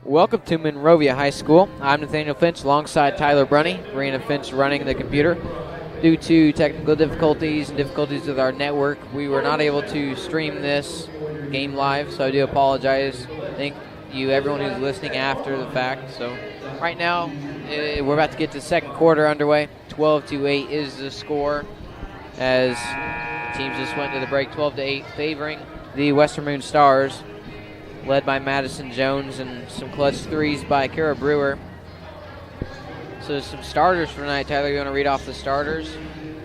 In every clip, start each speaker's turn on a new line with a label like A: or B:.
A: Welcome to Monrovia High School. I'm Nathaniel Finch alongside Tyler Brunny. Brianna Finch running the computer. Due to technical difficulties and difficulties with our network, we were not able to stream this game live, so I do apologize. Thank you, everyone who's listening after the fact. So right now, we're about to get to the second quarter underway. 12-8 is the score as teams just went to the break. 12-8 favoring the Western Moon Stars, led by Madison Jones and some clutch threes by Kara Brewer. So some starters for tonight. Tyler, you want to read off the starters?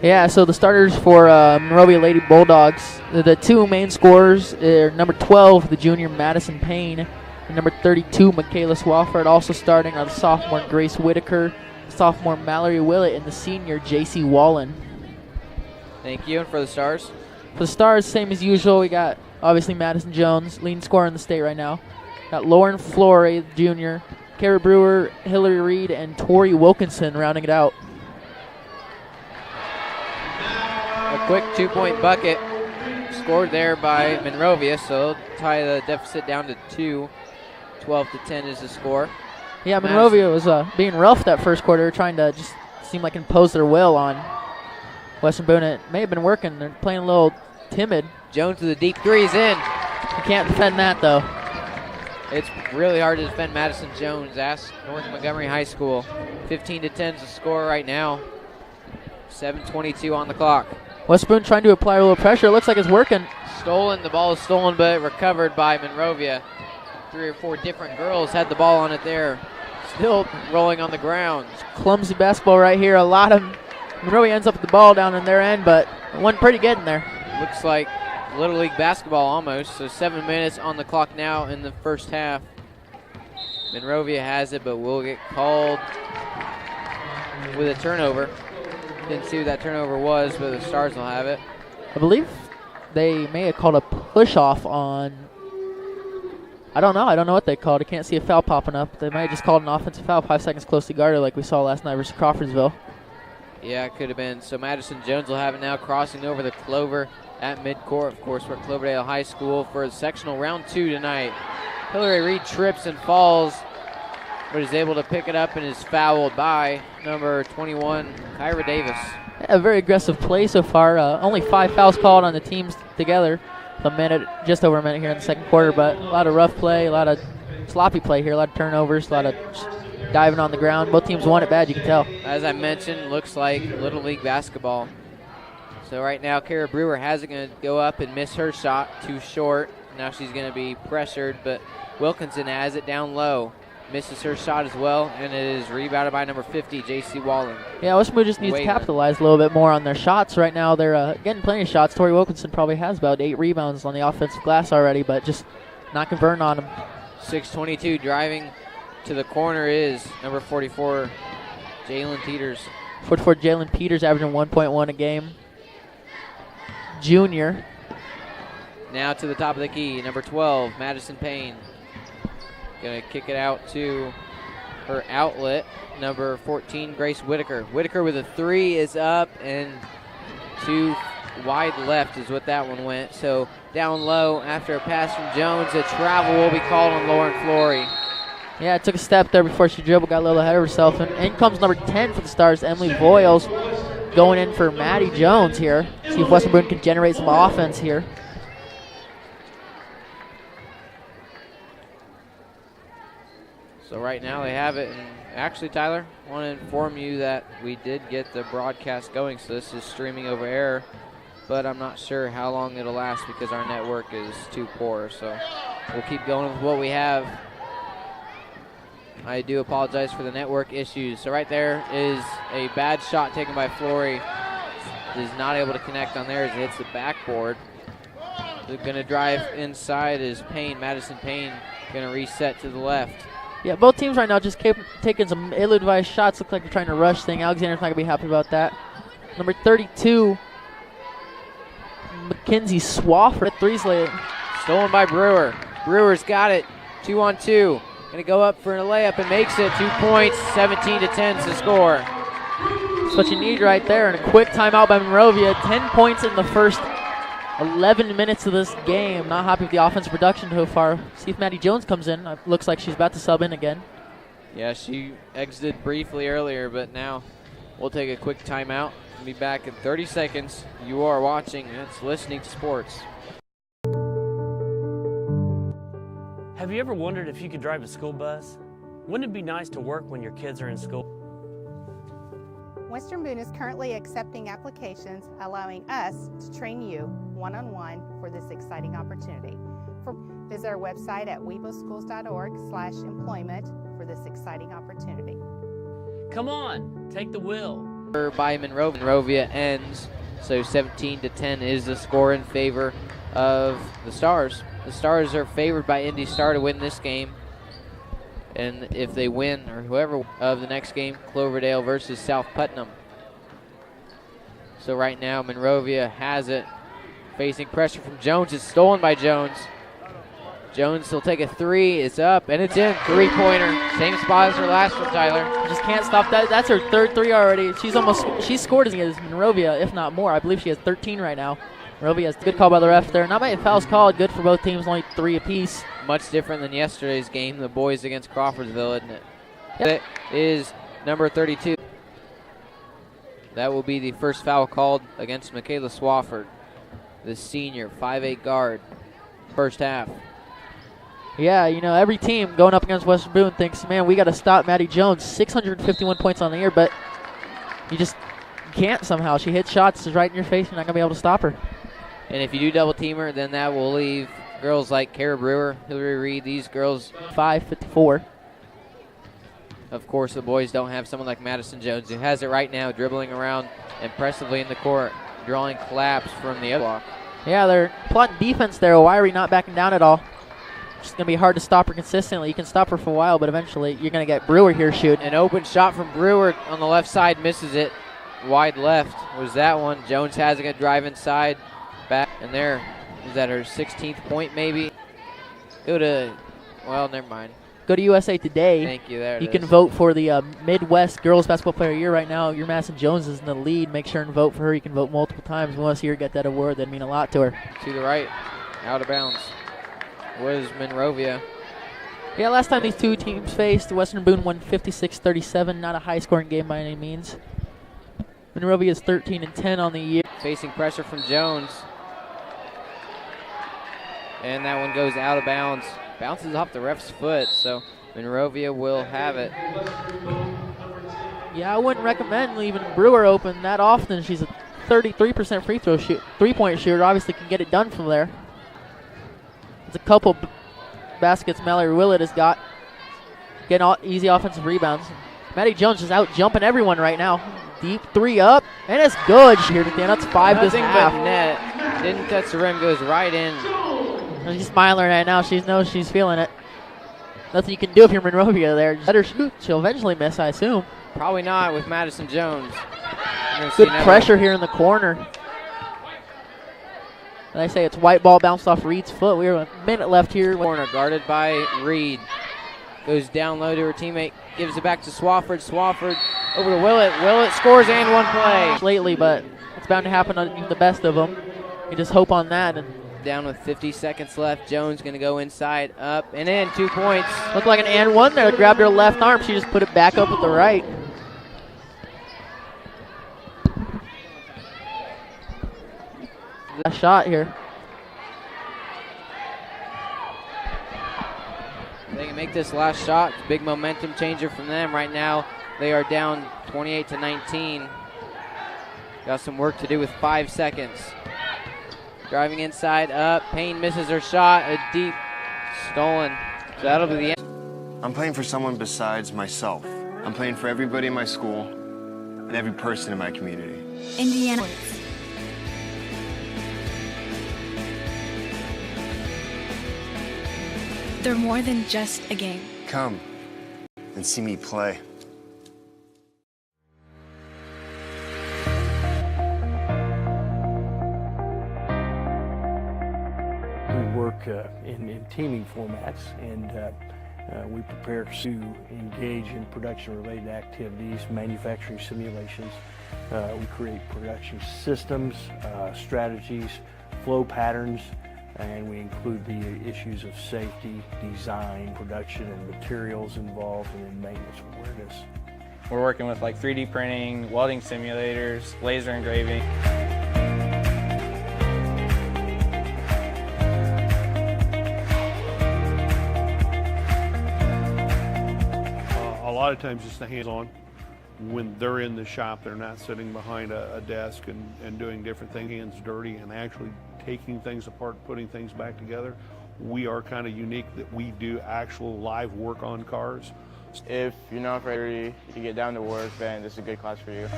B: Yeah, so the starters for Monrovia Lady Bulldogs, the two main scorers are number 12, the junior Madison Payne, and number 32, Michaela Swafford. Also starting are the sophomore Grace Whitaker, sophomore Mallory Willett, and the senior J.C. Wallen.
A: Thank you. And for the Stars?
B: For the Stars, same as usual, we got obviously Madison Jones, leading scorer in the state right now. Got Lauren Flore, junior, Kara Brewer, Hillary Reed, and Tori Wilkinson rounding it out.
A: A quick 2-point bucket scored there by Monrovia, so tie the deficit down to 2. 12-10 is the score.
B: Yeah, Monrovia was being rough that first quarter, trying to just seem like impose their will on Western Boone. It may have been working. They're playing a little timid.
A: Jones with a deep three is in.
B: You can't defend that, though.
A: It's really hard to defend Madison Jones. Ask North Montgomery High School. 15-10 is the score right now. 7:22 on the clock.
B: West Boone trying to apply a little pressure. It looks like it's working.
A: Stolen. The ball is stolen, but recovered by Monrovia. 3 or 4 different girls had the ball on it there. Still rolling on the ground.
B: Clumsy basketball right here. A lot of Monrovia ends up with the ball down in their end, but it went pretty good in there.
A: Looks like Little League basketball almost. So 7 minutes on the clock now in the first half. Monrovia has it, but will get called with a turnover. Didn't see who that turnover was, but the Stars will have it.
B: I believe they may have called a push-off on, I don't know what they called. I can't see a foul popping up. They might have just called an offensive foul, 5 seconds closely guarded like we saw last night versus Crawfordsville.
A: Yeah, it could have been. So Madison Jones will have it now, crossing over the Clover at midcourt. Of course, we're at Cloverdale High School for the sectional round 2 tonight. Hillary Reed trips and falls, but is able to pick it up and is fouled by number 21, Kyra Davis.
B: A very aggressive play so far. Only 5 fouls called on the teams together. Just over a minute here in the second quarter, but a lot of rough play, a lot of sloppy play here, a lot of turnovers, a lot of diving on the ground. Both teams want it bad, you can tell.
A: As I mentioned, looks like Little League basketball. So right now, Kara Brewer has it, going to go up and miss her shot, too short. Now she's going to be pressured, but Wilkinson has it down low. Misses her shot as well, and it is rebounded by number 50, J.C. Wallen.
B: Yeah, West Moon just needs to capitalize a little bit more on their shots right now. They're getting plenty of shots. Tori Wilkinson probably has about 8 rebounds on the offensive glass already, but just not converting on them.
A: 6:22 driving to the corner is number 44, Jalen Peters.
B: 44 Jalen Peters, averaging 1.1 a game. Junior.
A: Now to the top of the key, number 12, Madison Payne. Going to kick it out to her outlet, number 14, Grace Whitaker. Whitaker with a 3 is up, and too wide left is what that one went. So down low after a pass from Jones, a travel will be called on Lauren Flore.
B: Yeah, it took a step there before she dribbled, got a little ahead of herself. And in comes number 10 for the Stars, Emily Voiles, going in for Maddie Jones here. See if Western Boone can generate some offense here.
A: So right now they have it, and actually, Tyler, I want to inform you that we did get the broadcast going, so this is streaming over air, but I'm not sure how long it'll last because our network is too poor, so we'll keep going with what we have. I do apologize for the network issues. So right there is a bad shot taken by Flore. Is not able to connect on there as it hits the backboard. They're going to drive inside is Payne, Madison Payne, going to reset to the left.
B: Yeah, both teams right now just keep taking some ill-advised shots. Look like they're trying to rush thing. Alexander's not going to be happy about that. Number 32, Mackenzie Swafford. 3's late.
A: Stolen by Brewer. Brewer's got it. 2-on-2. Going to go up for a layup and makes it. 2 points. 17-10 is the score.
B: That's what you need right there. And a quick timeout by Monrovia. 10 points in the first 11 minutes of this game. Not happy with the offensive production so far. See if Maddie Jones comes in. Looks like she's about to sub in again.
A: Yeah, she exited briefly earlier, but now we'll take a quick timeout and be back in 30 seconds. You are watching, and it's Listening to Sports.
C: Have you ever wondered if you could drive a school bus? Wouldn't it be nice to work when your kids are in school?
D: Western Boone is currently accepting applications, allowing us to train you one-on-one for this exciting opportunity. Visit our website at weboschools.org/employment for this exciting opportunity.
C: Come on, take the wheel.
A: By Monrovia ends, so 17-10 is the score in favor of the Stars. The Stars are favored by Indy Star to win this game. And if they win, or whoever of the next game, Cloverdale versus South Putnam. So right now, Monrovia has it. Facing pressure from Jones. It's stolen by Jones. Jones will take a three. It's up, and it's in. Three-pointer. Same spot as her last one, Tyler.
B: Just can't stop that. That's her third three already. She's scored as Monrovia, if not more. I believe she has 13 right now. Monrovia has a good call by the ref there. Not many fouls called. Good for both teams. Only 3 apiece.
A: Much different than yesterday's game, the boys against Crawfordsville, isn't it? Yep. It is number 32. That will be the first foul called against Michaela Swafford, the senior 5'8" guard, first half.
B: Yeah, you know, every team going up against Western Boone thinks, man, we got to stop Maddie Jones. 651 points on the year, but you just can't somehow. She hits shots, is right in your face. You're not going to be able to stop her.
A: And if you do double team her, then that will leave girls like Kara Brewer, Hillary Reed, these girls
B: 5'54".
A: Of course, the boys don't have someone like Madison Jones, who has it right now, dribbling around impressively in the court, drawing collapse from the other block.
B: Yeah, they're plotting defense there. Wiry not backing down at all. It's going to be hard to stop her consistently. You can stop her for a while, but eventually you're going to get Brewer here shooting.
A: An open shot from Brewer on the left side, misses it. Wide left was that one. Jones has a drive inside, back, and there is that her 16th point maybe. Well, never mind.
B: Go to USA Today.
A: Thank you. There
B: you can vote for the Midwest Girls Basketball Player of the Year right now. Your Madison Jones is in the lead. Make sure and vote for her. You can vote multiple times. We want to see her get that award. That'd mean a lot to her.
A: To the right, out of bounds, was Monrovia.
B: Yeah, last time these two teams faced, Western Boone won 56-37. Not a high-scoring game by any means. Monrovia is 13-10 on the year.
A: Facing pressure from Jones. And that one goes out of bounds. Bounces off the ref's foot, so Monrovia will have it.
B: Yeah, I wouldn't recommend leaving Brewer open that often. She's a 33% free throw three-point shooter. Obviously can get it done from there. There's a couple baskets Mallory Willett has got. Getting all easy offensive rebounds. Maddie Jones is out jumping everyone right now. Deep three up, and it's good. Here to that's 5 this half.
A: But net. Didn't touch the rim, goes right in.
B: And she's smiling right now. She knows she's feeling it. Nothing you can do if you're Monrovia there. Just let her shoot. She'll eventually miss, I assume.
A: Probably not with Madison Jones.
B: Good pressure here in the corner. And I say it's white ball bounced off Reed's foot. We have a minute left here.
A: Corner guarded by Reed. Goes down low to her teammate. Gives it back to Swafford. Swafford over to Willett. Willett scores and one play.
B: Lately, but it's bound to happen on the best of them. You just hope on that. And
A: down with 50 seconds left. Jones going to go inside, up, and in. 2 points.
B: Looked like an and one there. Grabbed her left arm. She just put it back up with the right. A shot here.
A: They can make this last shot. It's a big momentum changer from them. Right now, they are down 28-19. Got some work to do with 5 seconds. Driving inside, up. Payne misses her shot. A deep stolen. So that'll be the end.
E: I'm playing for someone besides myself. I'm playing for everybody in my school and every person in my community.
F: Indiana. They're more than just a game.
E: Come and see me play.
G: We work in teaming formats, and we prepare to engage in production-related activities, manufacturing simulations. We create production systems, strategies flow patterns, and we include the issues of safety, design, production, and materials involved, and then maintenance awareness.
H: We're working with like 3D printing, welding simulators, laser engraving.
I: A lot of times it's the hands-on. When they're in the shop, they're not sitting behind a desk and doing different things, hands dirty, and actually taking things apart, putting things back together. We are kind of unique that we do actual live work on cars.
J: If you're not ready to get down to work, then this is a good class for you.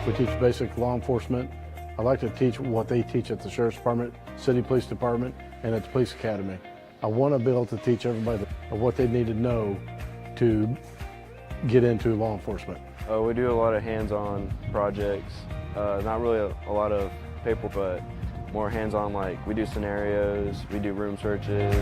K: We teach basic law enforcement. I like to teach what they teach at the Sheriff's Department, City Police Department, and at the Police Academy. I want to be able to teach everybody what they need to know to get into law enforcement.
J: We do a lot of hands-on projects, not really a lot of paper, but more hands-on, like we do scenarios, we do room searches.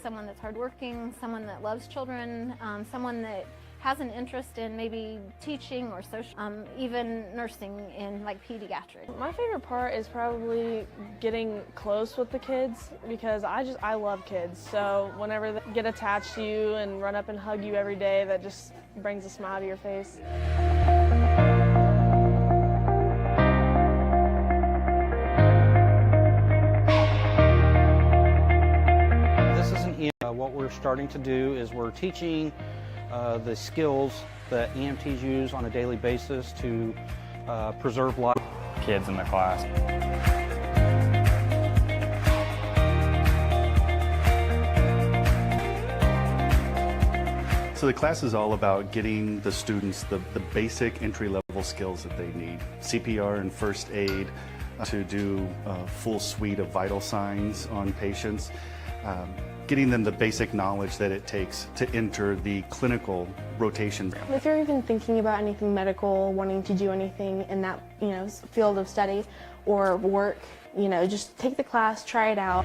L: Someone that's hardworking, someone that loves children, someone that has an interest in maybe teaching or social, even nursing in like pediatrics.
M: My favorite part is probably getting close with the kids because I love kids. So whenever they get attached to you and run up and hug you every day, that just brings a smile to your face.
N: What we're starting to do is we're teaching the skills that EMTs use on a daily basis to preserve life.
H: Kids in the class.
O: So the class is all about getting the students the basic entry-level skills that they need. CPR and first aid, to do a full suite of vital signs on patients. Getting them the basic knowledge that it takes to enter the clinical rotation.
P: If you're even thinking about anything medical, wanting to do anything in that field of study or work, just take the class, try it out.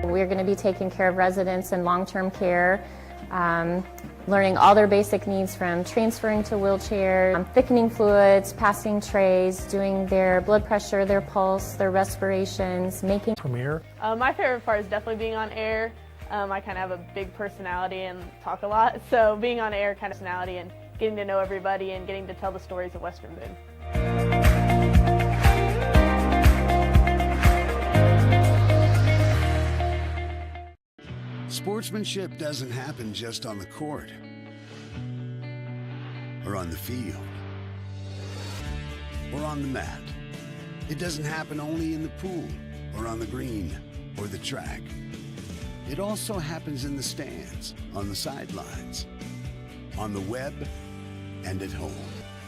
Q: We're going to be taking care of residents in long-term care. Learning all their basic needs from transferring to wheelchair, thickening fluids, passing trays, doing their blood pressure, their pulse, their respirations, making
G: Premiere.
M: My favorite part is definitely being on air. I kind of have a big personality and talk a lot, so being on air kind of personality and getting to know everybody and getting to tell the stories of Western Boone.
R: Sportsmanship doesn't happen just on the court or on the field or on the mat. It doesn't happen only in the pool or on the green or the track. It also happens in the stands, on the sidelines, on the web, and at home.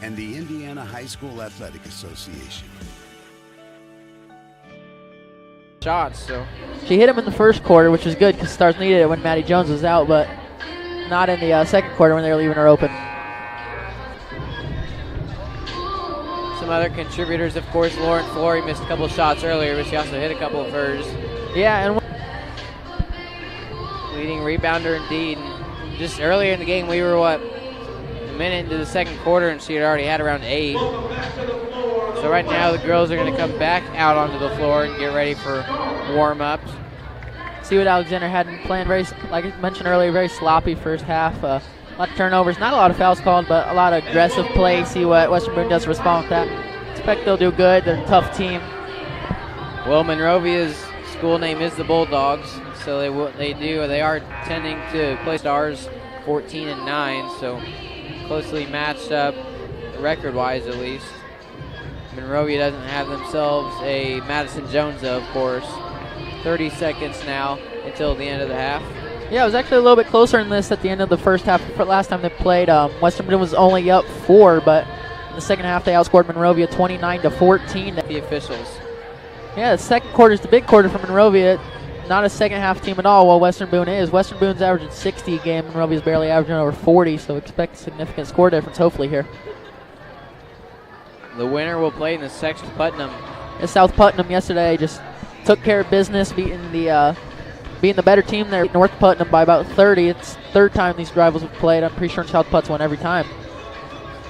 R: And the Indiana High School Athletic Association.
A: Shots, so
B: she hit him in the first quarter, which was good because Stars needed it when Maddie Jones was out, but not in the second quarter when they were leaving her open.
A: Some other contributors, of course, Lauren Flory missed a couple of shots earlier, but she also hit a couple of hers.
B: Yeah, and
A: leading rebounder indeed. And just earlier in the game, we were, a minute into the second quarter, and she had already had around 8. So right now the girls are going to come back out onto the floor and get ready for warm-ups.
B: See what Alexander had planned. Like I mentioned earlier, very sloppy first half. A lot of turnovers, not a lot of fouls called, but a lot of aggressive play. See what Western Boone does to respond with that. Expect they'll do good. They're a tough team.
A: Well, Monrovia's school name is the Bulldogs, so they are tending to play Stars 14-9, so closely matched up record-wise at least. Monrovia doesn't have themselves a Madison Jones, of course. 30 seconds now until the end of the half.
B: Yeah, it was actually a little bit closer in this at the end of the first half. Last time they played, Western Boone was only up 4, but in the second half they outscored Monrovia 29-14.
A: The officials.
B: Yeah, the second quarter is the big quarter for Monrovia. not a second half team at all, while Western Boone is. Western Boone's averaging 60 a game, Monrovia's barely averaging over 40, so expect a significant score difference hopefully here.
A: The winner will play in the Sexton Putnam.
B: And South Putnam yesterday just took care of business, being the better team there. North Putnam by about 30. It's third time these rivals have played. I'm pretty sure South Put's won every time.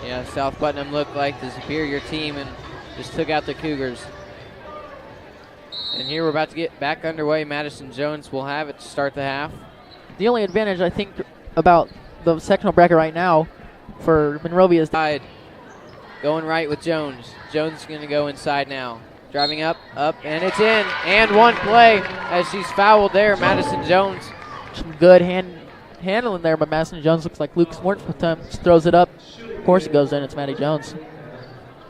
A: Yeah, South Putnam looked like the superior team and just took out the Cougars. And here we're about to get back underway. Madison Jones will have it to start the half.
B: The only advantage I think about the sectional bracket right now for Monrovia is
A: going right with Jones. Jones is going to go inside now. Driving up, and it's in. And one play as she's fouled there, Madison Jones.
B: Some good handling there, but Madison Jones looks like Lucas Morton throws it up. Of course it goes in. It's Maddie Jones.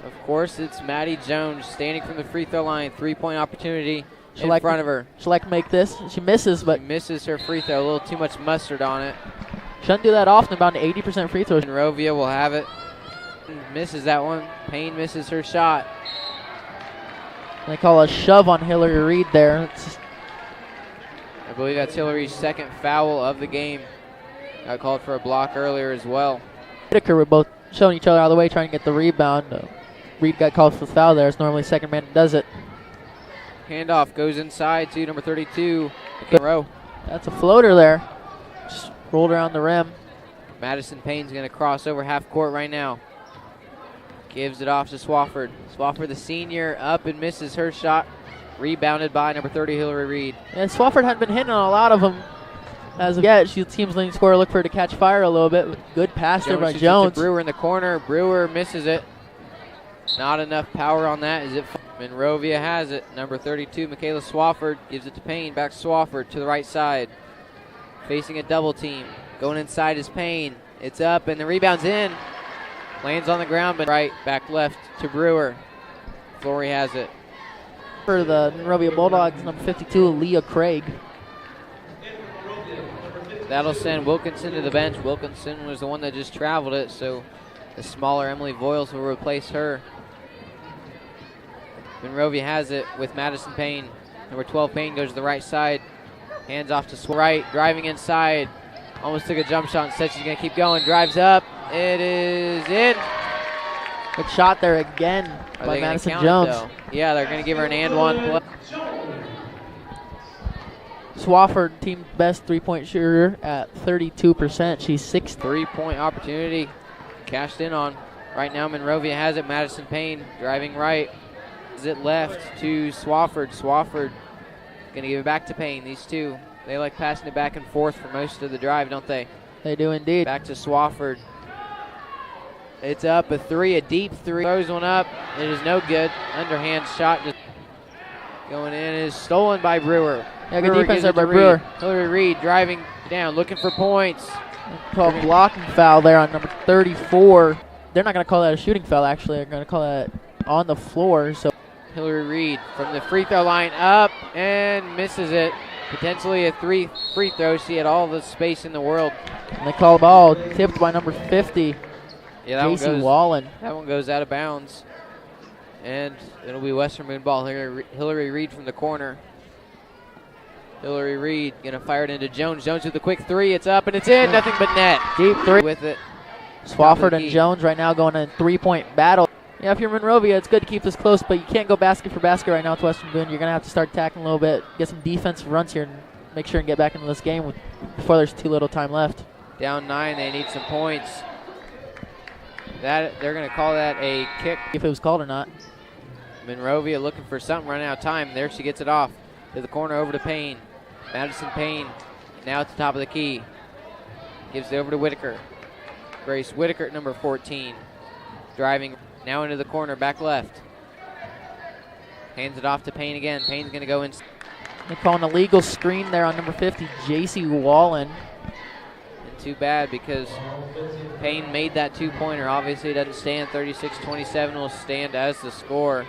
A: Of course, it's Maddie Jones standing from the free throw line. 3-point opportunity in front of her.
B: She'll like to make this. She misses, but
A: she misses her free throw. A little too much mustard on it.
B: Shouldn't do that often. About an 80% free throws.
A: Monrovia will have it. Misses that one. Payne misses her shot.
B: They call a shove on Hillary Reed there.
A: I believe that's Hillary's second foul of the game. Got called for a block earlier as well.
B: Whitaker were both showing each other out of the way, trying to get the rebound. Reed got called for the foul there. It's normally second man that does it.
A: Handoff goes inside to number 32, Rowe.
B: That's a floater there. Just rolled around the rim.
A: Madison Payne's going to cross over half court right now. Gives it off to Swafford. Swafford, the senior, up and misses her shot. Rebounded by number 30, Hillary Reed.
B: And Swafford hadn't been hitting on a lot of them as of yet. She's the team's leading scorer. Look for her to catch fire a little bit. Good pass there by Jones.
A: Brewer in the corner. Brewer misses it. Not enough power on that. Is it? Monrovia has it. Number 32, Michaela Swafford, gives it to Payne. Back to Swafford to the right side. Facing a double team. Going inside is Payne. It's up and the rebound's in. Lands on the ground, but right, back left to Brewer. Flory has it.
B: For the Monrovia Bulldogs, number 52, Leah Craig.
A: That'll send Wilkinson to the bench. Wilkinson was the one that just traveled it, so the smaller Emily Voiles will replace her. Monrovia has it with Madison Payne. Number 12, Payne goes to the right side. Hands off to right, driving inside. Almost took a jump shot. Instead, she's going to keep going. Drives up. It is in.
B: Good shot there again by Madison Jones.
A: Yeah, they're going to give her an and one play.
B: Swafford, team best three-point shooter at 32%. She's 6.
A: 3-point opportunity cashed in on. Right now, Monrovia has it. Madison Payne driving right. Is it left to Swafford. Swafford going to give it back to Payne. These two, they like passing it back and forth for most of the drive, don't they?
B: They do indeed.
A: Back to Swafford. It's up, a three, a deep three. Throws one up. It is no good. Underhand shot just going in. Is stolen by Brewer.
B: Yeah, good defense there by Brewer.
A: Hillary Reed driving down, looking for points.
B: Called blocking foul there on number 34. They're not going to call that a shooting foul, actually. They're going to call that on the floor. So
A: Hillary Reed from the free throw line up and misses it. Potentially a free throw. She had all the space in the world.
B: And they call the ball tipped by number 50.
A: Yeah,
B: Casey Wallen.
A: That one goes out of bounds. And it'll be Western Boone ball. Hillary Reed from the corner. Hillary Reed going to fire it into Jones. Jones with the quick three. It's up and it's in. Nothing but net.
B: Deep three
A: with it.
B: Swafford and Jones right now going in a three-point battle. Yeah, if you're Monrovia, it's good to keep this close, but you can't go basket for basket right now with Western Boone. You're going to have to start tackling a little bit, get some defensive runs here, and make sure and get back into this game before there's too little time left.
A: Down 9, they need some points. They're going to call that a kick.
B: If it was called or not.
A: Monrovia looking for something, running out of time. There she gets it off to the corner over to Payne. Madison Payne now at the top of the key. Gives it over to Whitaker. Grace Whitaker at number 14. Driving now into the corner, back left. Hands it off to Payne again. Payne's going to go in.
B: They're calling a legal screen there on number 50, J.C. Wallen.
A: And too bad because Payne made that two-pointer. Obviously it doesn't stand. 36-27 will stand as the score.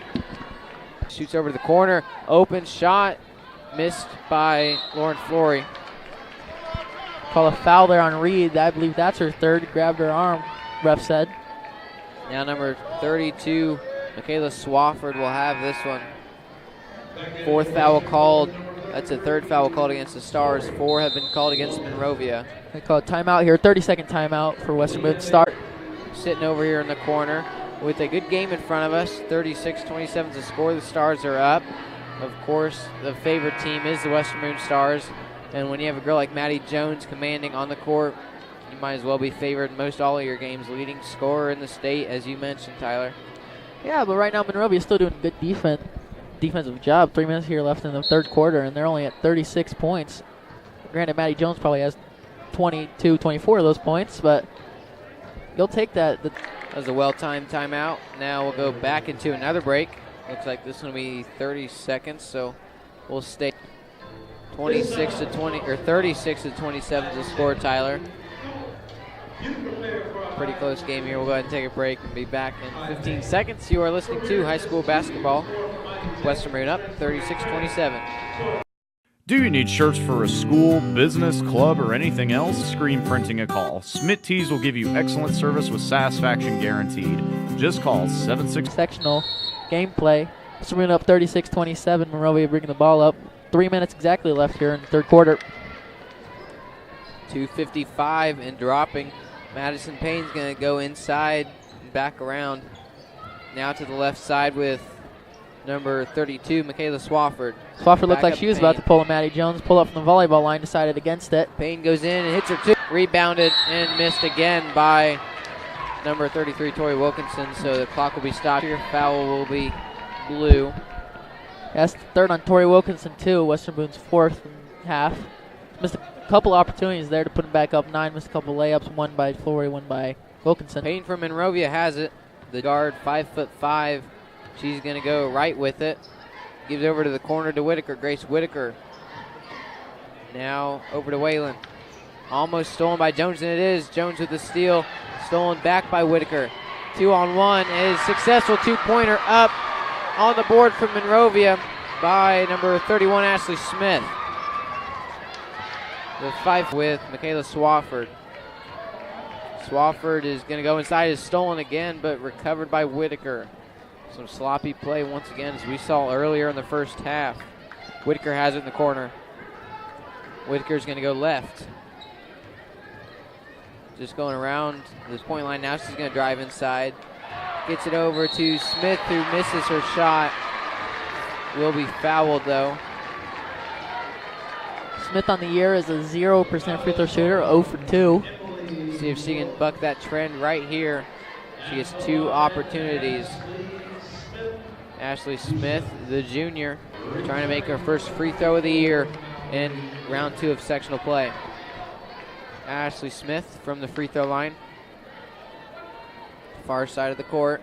A: Shoots over to the corner. Open shot. Missed by Lauren Flory.
B: Call a foul there on Reed. I believe that's her third. Grabbed her arm, ref said.
A: Now number 32, Michaela Swafford will have this one. Fourth foul called That's a third foul called against the Stars. 4 have been called against Monrovia.
B: They call a timeout here, 30-second timeout for Western Boone start.
A: Sitting over here in the corner with a good game in front of us. 36-27 is the score. The Stars are up. Of course, the favorite team is the Western Boone Stars. And when you have a girl like Maddie Jones commanding on the court, you might as well be favored in most all of your games. Leading scorer in the state, as you mentioned, Tyler.
B: Yeah, but right now Monrovia is still doing good defensive job. 3 minutes here left in the third quarter, and they're only at 36 points. Granted, Maddie Jones probably has 22, 24 of those points, but you'll take that.
A: That was a well-timed timeout. Now we'll go back into another break. Looks like this is going to be 30 seconds, so we'll stay 26-20 or 36-27 to score, Tyler. Pretty close game here. We'll go ahead and take a break and be back in 15 seconds. You are listening to high school basketball. Western Boone up 36-27.
S: Do you need shirts for a school, business, club, or anything else? Screen Printing a call. Smith Tees will give you excellent service with satisfaction guaranteed. Just call 76.
B: Sectional gameplay. Western Boone up 36-27. Monrovia bringing the ball up. 3 minutes exactly left here in the third quarter.
A: 2:55 and dropping. Madison Payne's going to go inside and back around. Now to the left side with number 32, Michaela Swafford.
B: Swafford looked like she was about to pull a Maddie Jones. Pull up from the volleyball line, decided against it.
A: Payne goes in and hits her two. Rebounded and missed again by number 33, Tori Wilkinson. So the clock will be stopped here. Foul will be blue.
B: That's the third on Tori Wilkinson, too. Western Boone's fourth half. Missed a couple opportunities there to put him back up 9. Missed a couple layups, one by Flory, one by Wilkinson.
A: Payne from Monrovia has it. The guard, 5'5". She's going to go right with it. Gives over to the corner to Whitaker. Grace Whitaker. Now over to Whalen. Almost stolen by Jones, and it is. Jones with the steal. Stolen back by Whitaker. 2-on-1 is successful. 2-pointer up on the board from Monrovia by number 31, Ashley Smith. The 5 with Michaela Swafford. Swafford is going to go inside. Is stolen again, but recovered by Whitaker. Some sloppy play once again, as we saw earlier in the first half. Whitaker has it in the corner. Whitaker's going to go left. Just going around this point line now. She's going to drive inside. Gets it over to Smith, who misses her shot. Will be fouled, though.
B: Smith on the year is a 0% free throw shooter, 0 for 2.
A: See if she can buck that trend right here. She gets 2 opportunities. Ashley Smith, the junior, trying to make her first free throw of the year in round 2 of sectional play. Ashley Smith from the free throw line. Far side of the court.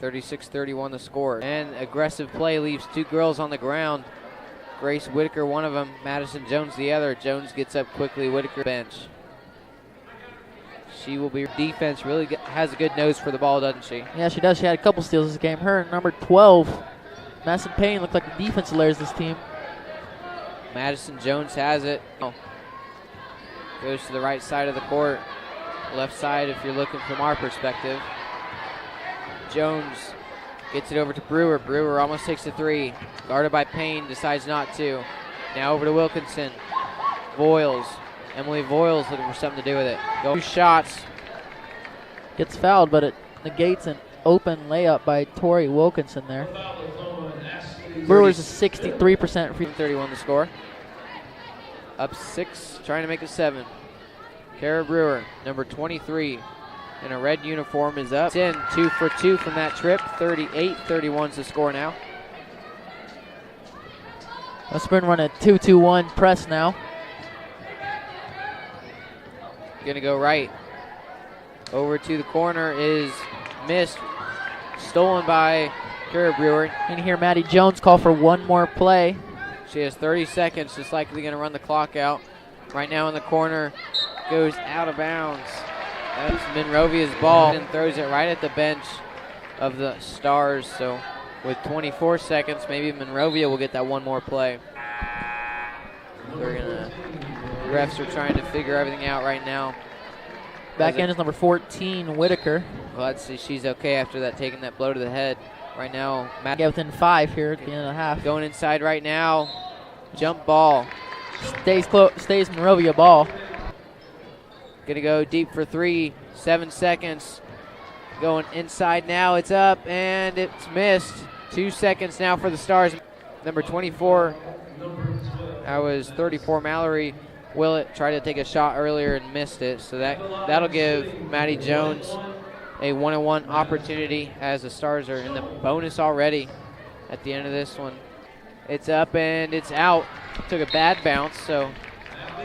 A: 36-31 the score. And aggressive play leaves 2 girls on the ground. Grace Whitaker, one of them. Madison Jones, the other. Jones gets up quickly. Whitaker bench. She will be defense. Really has a good nose for the ball, doesn't she?
B: Yeah, she does. She had a couple steals this game. Her number 12, Madison Payne, looked like the defensive layers this team.
A: Madison Jones has it. Oh. Goes to the right side of the court. Left side if you're looking from our perspective. Jones gets it over to Brewer. Brewer almost takes a 3. Guarded by Payne, decides not to. Now over to Wilkinson. Voiles. Emily Voiles looking for something to do with it. 2 shots.
B: Gets fouled, but it negates an open layup by Tori Wilkinson there. Brewer's a 63% free.
A: 31 the score. Up 6, trying to make it 7. Kara Brewer, number 23, in a red uniform, is up. 10, 2 for 2 from that trip. 38-31's the score now.
B: Western run a 2-2-1 press now.
A: Gonna go right. Over to the corner is missed. Stolen by Kara Brewer.
B: And here Maddie Jones call for one more play.
A: She has 30 seconds, just likely gonna run the clock out. Right now in the corner, goes out of bounds. That's Monrovia's ball and throws it right at the bench of the Stars. So with 24 seconds, maybe Monrovia will get that one more play. Refs are trying to figure everything out right now.
B: Back end is number 14, Whitaker.
A: Glad to see she's okay after that, taking that blow to the head. Right now,
B: Matt. Get within 5 here at the end of the half.
A: Going inside right now. Jump ball.
B: Stays Monrovia ball.
A: Gonna go deep for 3. 7 seconds. Going inside now. It's up and it's missed. 2 seconds now for the Stars. Number 24. That was 34 Mallory Willett. Tried to take a shot earlier and missed it. So that'll give Maddie Jones a 1-on-1 opportunity as the Stars are in the bonus already at the end of this one. It's up and it's out. Took a bad bounce, so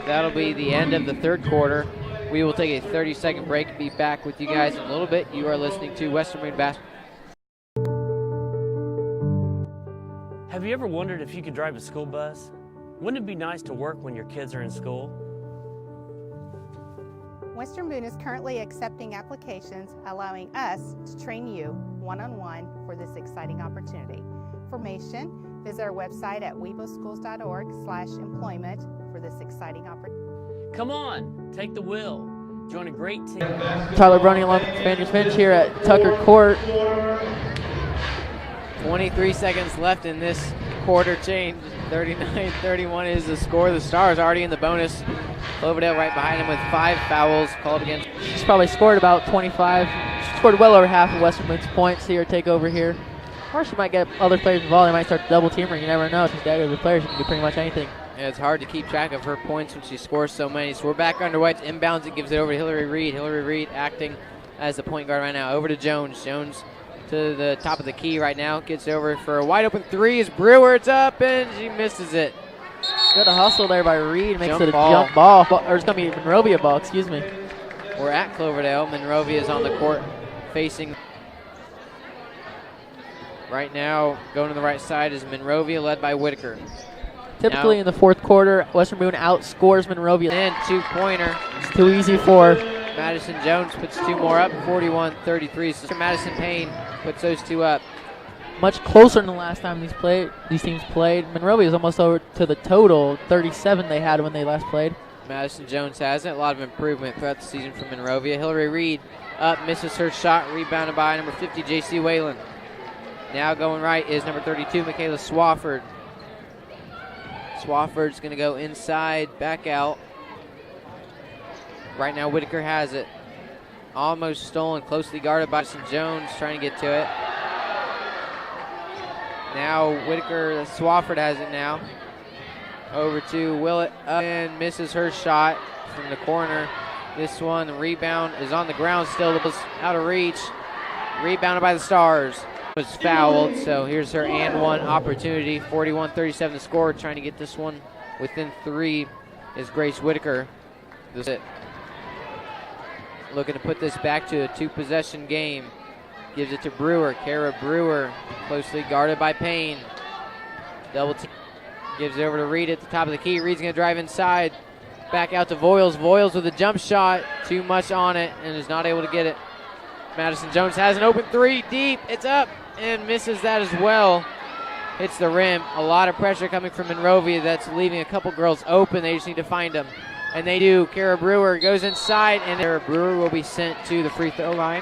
A: that'll be the end of the third quarter. We will take a 30-second break. Be back with you guys in a little bit. You are listening to Western Boone Basketball.
C: Have you ever wondered if you could drive a school bus? Wouldn't it be nice to work when your kids are in school?
D: Western Boone is currently accepting applications, allowing us to train you one-on-one for this exciting opportunity. For information, visit our website at weboschools.org/employment for this exciting opportunity.
C: Come on, take the wheel. Join a great team.
B: Tyler Brunny along with Spanish Finch here at Tucker Court.
A: 23 seconds left in this quarter change. 39-31 is the score. The Stars already in the bonus. Cloverdale right behind him with 5 fouls called against.
B: She's probably scored about 25. She scored well over half of Western Boone's points. See her take over here. Or she might get other players involved. They might start double teaming. You never know. She's that good of a player. She can do pretty much anything.
A: Yeah, it's hard to keep track of her points when she scores so many. So we're back underway. It's inbounds. It gives it over to Hillary Reed. Hillary Reed acting as the point guard right now. Over to Jones. Jones to the top of the key right now. Gets over for a wide open 3. Is Brewer. It's up and she misses it.
B: Good hustle there by Reed. Makes it a jump ball. Or it's going to be Monrovia ball, excuse me.
A: We're at Cloverdale. Monrovia is on the court facing. Right now, going to the right side is Monrovia, led by Whitaker.
B: Typically in the fourth quarter, Western Boone outscores Monrovia.
A: And 2-pointer.
B: It's too easy for
A: Madison Jones puts 2 more up, 41-33. So Madison Payne puts those 2 up.
B: Much closer than the last time these teams played. Monrovia is almost over to the total 37 they had when they last played.
A: Madison Jones has it. A lot of improvement throughout the season for Monrovia. Hillary Reed up, misses her shot, rebounded by number 50, J.C. Whalen. Now going right is number 32, Michaela Swafford. Swafford's going to go inside, back out. Right now, Whitaker has it. Almost stolen, closely guarded by Madison Jones, trying to get to it. Now Whitaker, Swafford has it now. Over to Willett, up and misses her shot from the corner. This one, the rebound is on the ground still, it was out of reach. Rebounded by the Stars. Was fouled, so here's her and 1 opportunity. 41-37 the score. Trying to get this one within 3 is Grace Whitaker. This is it. Looking to put this back to a 2-possession game. Gives it to Brewer. Kara Brewer, closely guarded by Payne. Double team. Gives it over to Reed at the top of the key. Reed's going to drive inside. Back out to Voiles. Voiles with a jump shot. Too much on it and is not able to get it. Madison Jones has an open 3 deep. It's up and misses that as well. Hits the rim. A lot of pressure coming from Monrovia. That's leaving a couple girls open. They just need to find them. And they do. Kara Brewer goes inside, and Kara Brewer will be sent to the free throw line.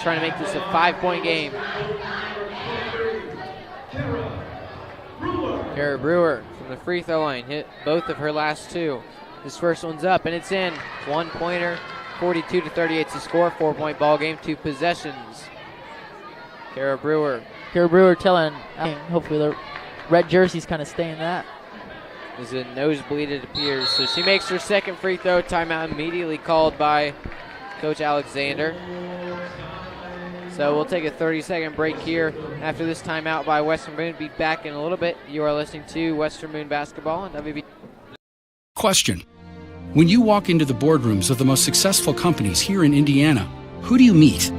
A: Trying to make this a 5-point game. Kara Brewer from the free throw line hit both of her last 2. This first one's up, and it's in. 1-pointer. 42-38 to score. 4-point ball game. 2 possessions. Kara Brewer.
B: Kara Brewer telling, hopefully the red jersey's kind of staying that.
A: Is a nosebleed, it appears. So she makes her second free throw. Timeout immediately called by Coach Alexander. So we'll take a 30-second break here after this timeout by Western Boone. Be back in a little bit. You are listening to Western Boone Basketball on WBTV.
T: Question. When you walk into the boardrooms of the most successful companies here in Indiana, who do you meet?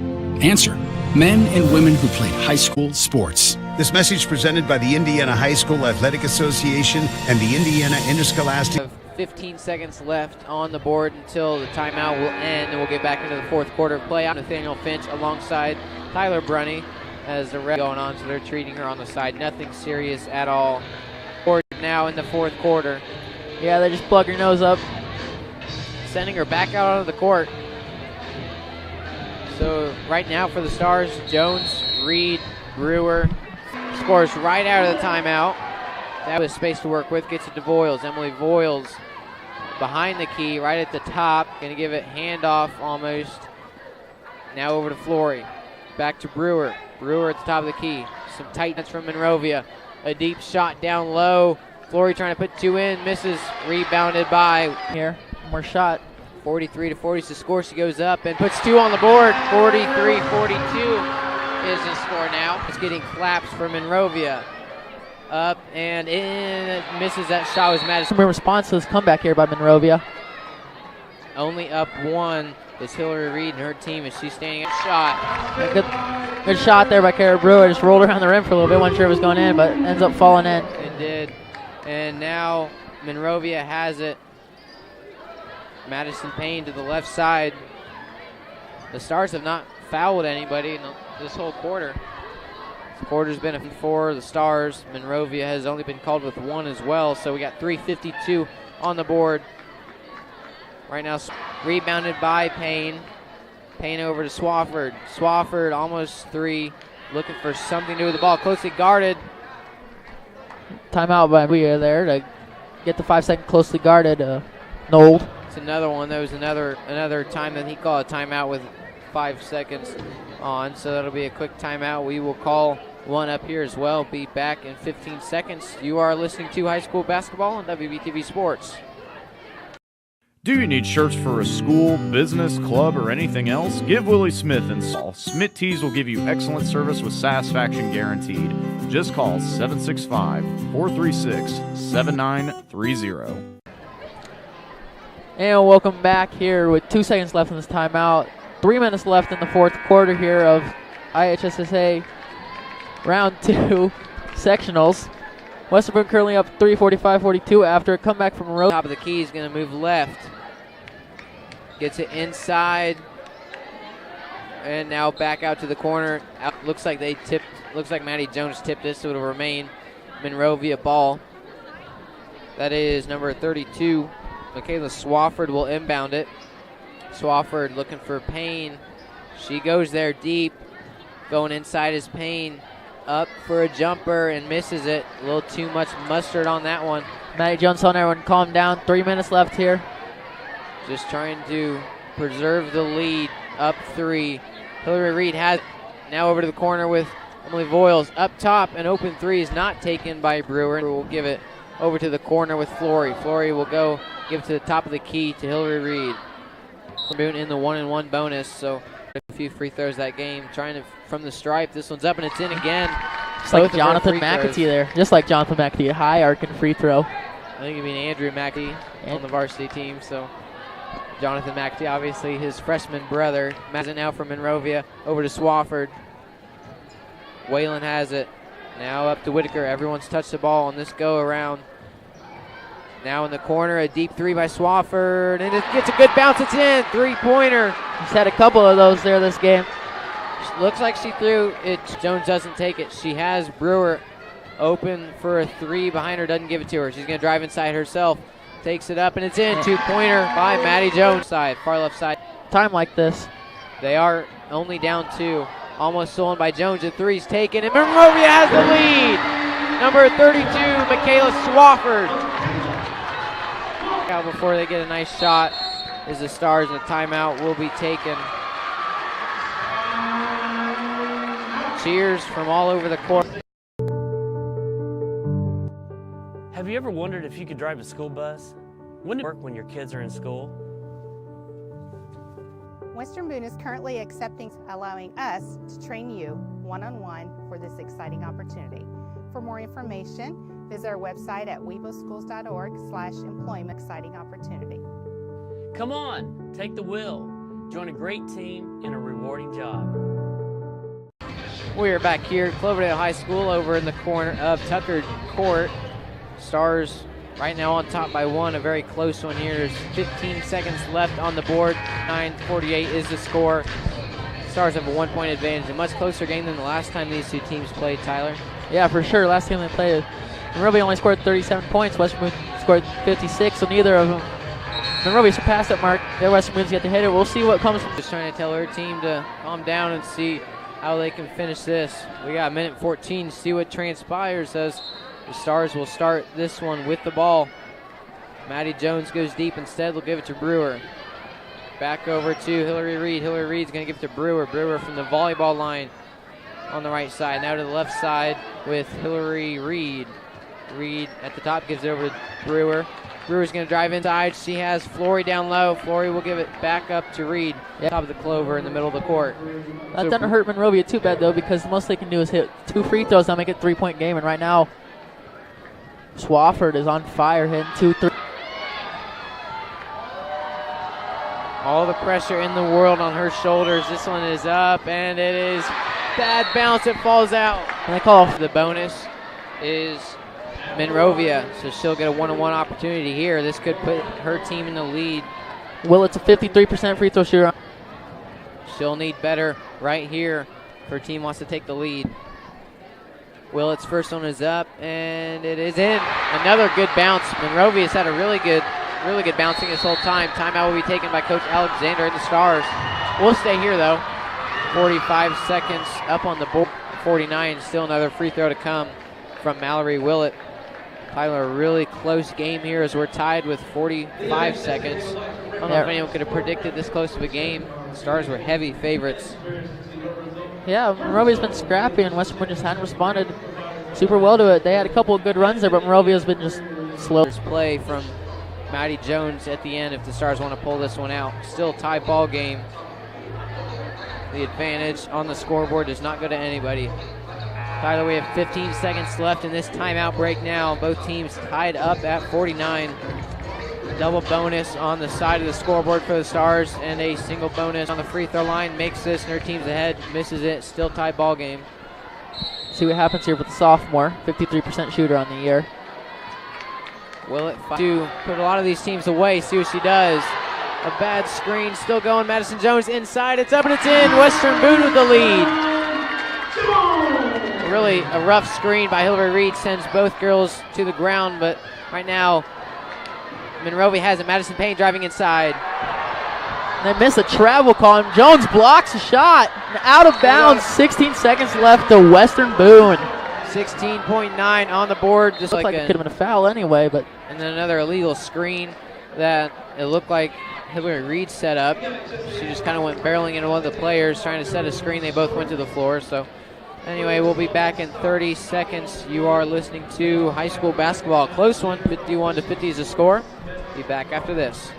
T: Answer. Men and women who played high school sports.
R: This message presented by the Indiana High School Athletic Association and the Indiana Interscholastic.
A: 15 seconds left on the board until the timeout will end, and we'll get back into the fourth quarter of play. Nathaniel Finch alongside Tyler Brunny as the ref going on, so they're treating her on the side. Nothing serious at all. Or now in the fourth quarter.
B: Yeah, they just plug her nose up.
A: Sending her back out onto the court. So right now for the Stars, Jones, Reed, Brewer scores right out of the timeout. That was space to work with. Gets it to Voiles. Emily Voiles behind the key, right at the top. Going to give it handoff almost. Now over to Flory. Back to Brewer. Brewer at the top of the key. Some tightness from Monrovia. A deep shot down low. Flory trying to put two in. Misses. Rebounded by.
B: Here. One more shot.
A: 43-40 is the score. She goes up and puts two on the board. 43-42 is the score now. It's getting claps for Monrovia. Up and in. Misses that shot. Was Madison.
B: Some response to this comeback here by Monrovia.
A: Only up one is Hillary Reed and her team as she's standing at shot.
B: Good shot there by Kara Brewer. Just rolled around the rim for a little bit. Wasn't sure it was going in, but ends up falling in.
A: It did. And now Monrovia has it. Madison Payne to the left side. The Stars have not fouled anybody in this whole quarter. This quarter's been for the Stars. Monrovia has only been called with one as well, so we got 3:52 on the board. Right now, rebounded by Payne. Payne over to Swafford. Swafford almost three. Looking for something to do with the ball. Closely guarded.
B: Timeout by Weir there to get the 5-second closely guarded. Nold.
A: It's another one. That was another time that he called a timeout with 5 seconds on. So that'll be a quick timeout. We will call one up here as well. Be back in 15 seconds. You are listening to high school basketball on WBTV Sports.
S: Do you need shirts for a school, business, club, or anything else? Give Willie Smith and Saul. Smith Tees will give you excellent service with satisfaction guaranteed. Just call 765-436-7930.
B: And welcome back here with 2 seconds left in this timeout. 3 minutes left in the fourth quarter here of IHSSA round 2 sectionals. Western Boone currently up 45-42 after a comeback from Rose.
A: Top of the key is going to move left. Gets it inside. And now back out to the corner. Looks like Maddie Jones tipped this, so it'll remain Monrovia ball. That is number 32. Michaela Swafford will inbound it. Swafford looking for Payne. She goes there deep. Going inside is Payne. Up for a jumper and misses it. A little too much mustard on that one.
B: Maddie Jones telling everyone calm down. 3 minutes left here.
A: Just trying to preserve the lead. Up three. Hillary Reed has it. Now over to the corner with Emily Voiles. Up top, an open three is not taken by Brewer. We'll give it over to the corner with Flory. Flory will go give it to the top of the key to Hillary Reed. Boone in the 1-and-1 bonus, so a few free throws that game. Trying to from the stripe. This one's up and it's in again.
B: Just like Jonathan McAtee there. Just like Jonathan McAtee. High arcing free throw.
A: I think you mean Andrew McAtee on the varsity team. So Jonathan McAtee, obviously his freshman brother. Madison now from Monrovia over to Swafford. Whalen has it. Now up to Whitaker. Everyone's touched the ball on this go around. Now in the corner, a deep three by Swafford, and it gets a good bounce. It's in. 3-pointer.
B: She's had a couple of those there this game.
A: Looks like she threw it. Jones doesn't take it. She has Brewer open for a three behind her, doesn't give it to her. She's going to drive inside herself. Takes it up, and it's in. 2-pointer by Maddie Jones. Far left side.
B: Time like this.
A: They are only down two. Almost stolen by Jones. The three's taken, and Monrovia has the lead. Number 32, Michaela Swafford. Out before they get a nice shot is the Stars, and the timeout will be taken. Cheers from all over the court.
C: Have you ever wondered if you could drive a school bus? Wouldn't it work when your kids are in school?
D: Western Boone is currently accepting, allowing us to train you one-on-one for this exciting opportunity. For more information, visit our website at weboschools.org/employment exciting opportunity.
C: Come on, take the wheel. Join a great team in a rewarding job.
A: We are back here at Cloverdale High School over in the corner of Tucker Court. Stars right now on top by one, a very close one here. There's 15 seconds left on the board. 9:48 is the score. Stars have a 1-point advantage. A much closer game than the last time these two teams played, Tyler.
B: Yeah, for sure. Last time they played, Monrovia only scored 37 points. Western Boone scored 56, so neither of them. Monrovia surpassed that mark. Their Western Boone's yet to hit it. We'll see what comes from.
A: Just trying to tell her team to calm down and see how they can finish this. We got a minute 14 to see what transpires as The Stars will start this one with the ball. Maddie Jones goes deep instead. They'll give it to Brewer. Back over to Hillary Reed. Hillary Reed's going to give it to Brewer. Brewer from the volleyball line on the right side. Now to the left side with Hillary Reed. Reed at the top gives it over to Brewer. Brewer's going to drive inside. She has Flory down low. Flory will give it back up to Reed. Top of the clover in the middle of the court.
B: That doesn't hurt Monrovia too bad, though, because the most they can do is hit 2 free throws and make it a 3-point game. And right now, Swafford is on fire, hitting 2, 3.
A: All the pressure in the world on her shoulders. This one is up, and it is bad bounce. It falls out.
B: And they call
A: the bonus is Monrovia, so she'll get a one-on-one opportunity here. This could put her team in the lead.
B: It's a 53% free throw shooter.
A: She'll need better right here if her team wants to take the lead. Willett's first one is up, and it is in. Another good bounce. Monrovia's had a really good bouncing this whole time. Timeout will be taken by Coach Alexander and the Stars. We'll stay here, though. 45 seconds up on the board. 49, still another free throw to come from Mallory Willett. Tyler, a really close game here as we're tied with 45 seconds. I don't know if anyone could have predicted this close of a game. The Stars were heavy favorites.
B: Yeah, Monrovia's been scrappy, and Western just hadn't responded super well to it. They had a couple of good runs there, but Monrovia's been just slow.
A: Play from Maddie Jones at the end if the Stars want to pull this one out. Still tie ball game. The advantage on the scoreboard does not go to anybody. Tyler, we have 15 seconds left in this timeout break now. Both teams tied up at 49. Double bonus on the side of the scoreboard for the Stars, and a single bonus on the free throw line. Makes this, and her team's ahead. Misses it. Still tie ball game.
B: See what happens here with the sophomore. 53% shooter on the year.
A: Willett to put a lot of these teams away. See what she does. A bad screen. Still going. Madison Jones inside. It's up and it's in. Western Boone with the lead. Really a rough screen by Hillary Reed sends both girls to the ground, but right now Monrovia has it. Madison Payne driving inside.
B: They miss a travel call, and Jones blocks a shot. Out of bounds. 16 seconds left to Western Boone.
A: 16.9 on the board. Just
B: looked like it could have been a foul anyway, but.
A: And then another illegal screen that it looked like Hillary Reed set up. She just kind of went barreling into one of the players trying to set a screen. They both went to the floor. So anyway, we'll be back in 30 seconds. You are listening to high school basketball. Close one, 51-50 is the score. Be back after this.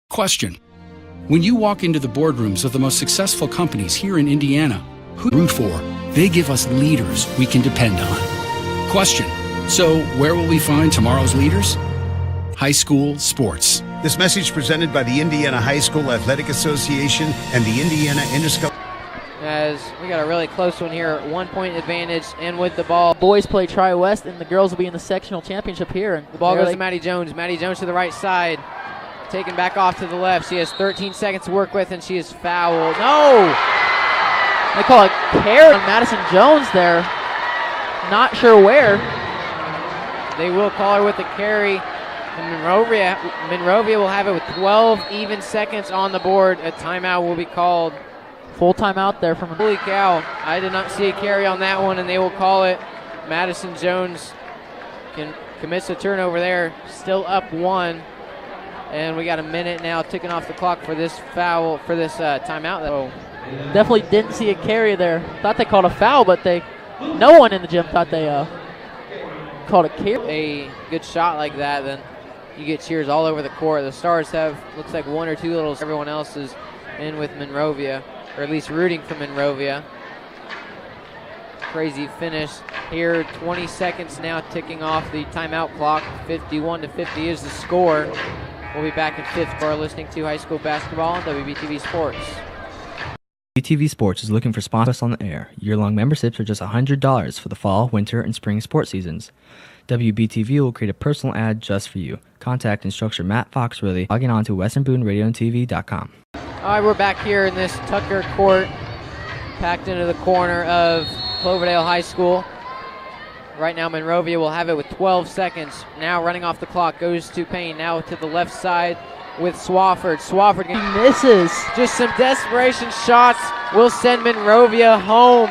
T: Question. When you walk into the boardrooms of the most successful companies here in Indiana, who do you root for? They give us leaders we can depend on. Question. So where will we find tomorrow's leaders? High school sports.
R: This message presented by the Indiana High School Athletic Association and the Indiana Interscholastic.
A: As we got a really close one here, 1 point advantage, and with the ball.
B: Boys play Tri-West, and the girls will be in the sectional championship here. And
A: the ball goes to Maddie Jones. Maddie Jones to the right side. Taken back off to the left. She has 13 seconds to work with, and she is fouled. No!
B: They call it carry on Madison Jones there. Not sure where.
A: They will call her with the carry. And Monrovia will have it with 12 even seconds on the board. A timeout will be called.
B: Full timeout there from.
A: Holy cow. I did not see a carry on that one, and they will call it. Madison Jones commits a turnover there. Still up 1. And we got a minute now ticking off the clock for this foul, for this timeout.
B: Oh. Definitely didn't see a carry there. Thought they called a foul, but no one in the gym thought they called a carry.
A: A good shot like that, then you get cheers all over the court. The Stars have, looks like 1 or 2 littles. Everyone else is in with Monrovia, or at least rooting for Monrovia. Crazy finish here. 20 seconds now ticking off the timeout clock. 51-50 is the score. We'll be back in 5th for listening to high school basketball on WBTV Sports.
U: WBTV Sports is looking for sponsors on the air. Year-long memberships are just $100 for the fall, winter, and spring sports seasons. WBTV will create a personal ad just for you. Contact instructor Matt Foxworthy logging on to westernbooneradioandtv.com.
A: All right, we're back here in this Tucker court, packed into the corner of Cloverdale High School. Right now, Monrovia will have it with 12 seconds. Now running off the clock, goes to Payne. Now to the left side with Swafford. Swafford
B: misses.
A: Just some desperation shots will send Monrovia home.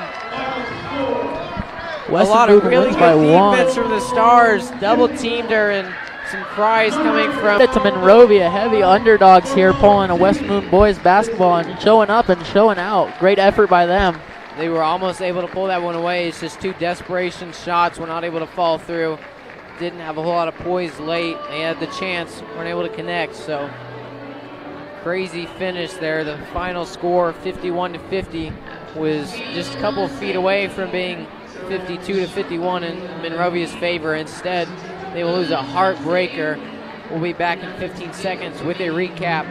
A: A
B: Western
A: lot of
B: Boone
A: really
B: wins
A: good
B: by 1.
A: defense from the Stars. Double teamed her, and some cries coming from.
B: To Monrovia, heavy underdogs here, pulling a West Boone boys basketball and showing up and showing out. Great effort by them.
A: They were almost able to pull that one away. It's just 2 desperation shots. Were not able to fall through. Didn't have a whole lot of poise late. They had the chance, weren't able to connect. So crazy finish there. The final score, 51-50, was just a couple of feet away from being 52-51 in Monrovia's favor. Instead, they will lose a heartbreaker. We'll be back in 15 seconds with a recap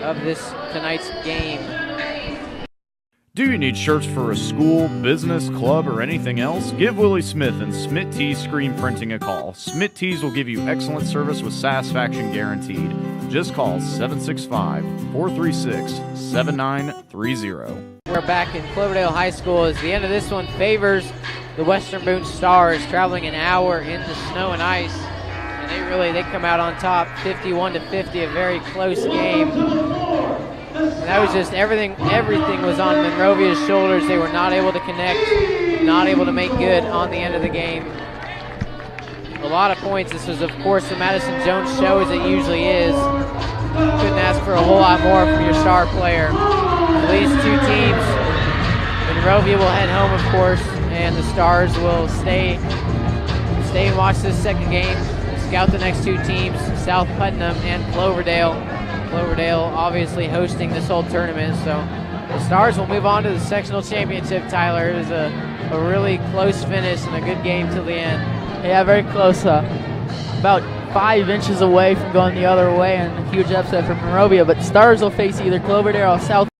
A: of tonight's game.
S: Do you need shirts for a school, business, club, or anything else? Give Willie Smith and Smith Tees Screen Printing a call. Smith Tees will give you excellent service with satisfaction guaranteed. Just call 765-436-7930.
A: We're back in Cloverdale High School as the end of this one favors the Western Boone Stars, traveling an hour into snow and ice. And they come out on top, 51-50, a very close game. And that was just everything was on Monrovia's shoulders. They were not able to connect, not able to make good on the end of the game. A lot of points. This was, of course, the Madison Jones show, as it usually is. Couldn't ask for a whole lot more from your star player. For these 2 teams, Monrovia will head home, of course, and the Stars will stay and watch this second game, scout the next 2 teams, South Putnam and Cloverdale. Cloverdale obviously hosting this whole tournament, so the Stars will move on to the sectional championship, Tyler. It was a really close finish and a good game till the end.
B: Yeah, very close. About 5 inches away from going the other way, and a huge upset for Monrovia. But Stars will face either Cloverdale or South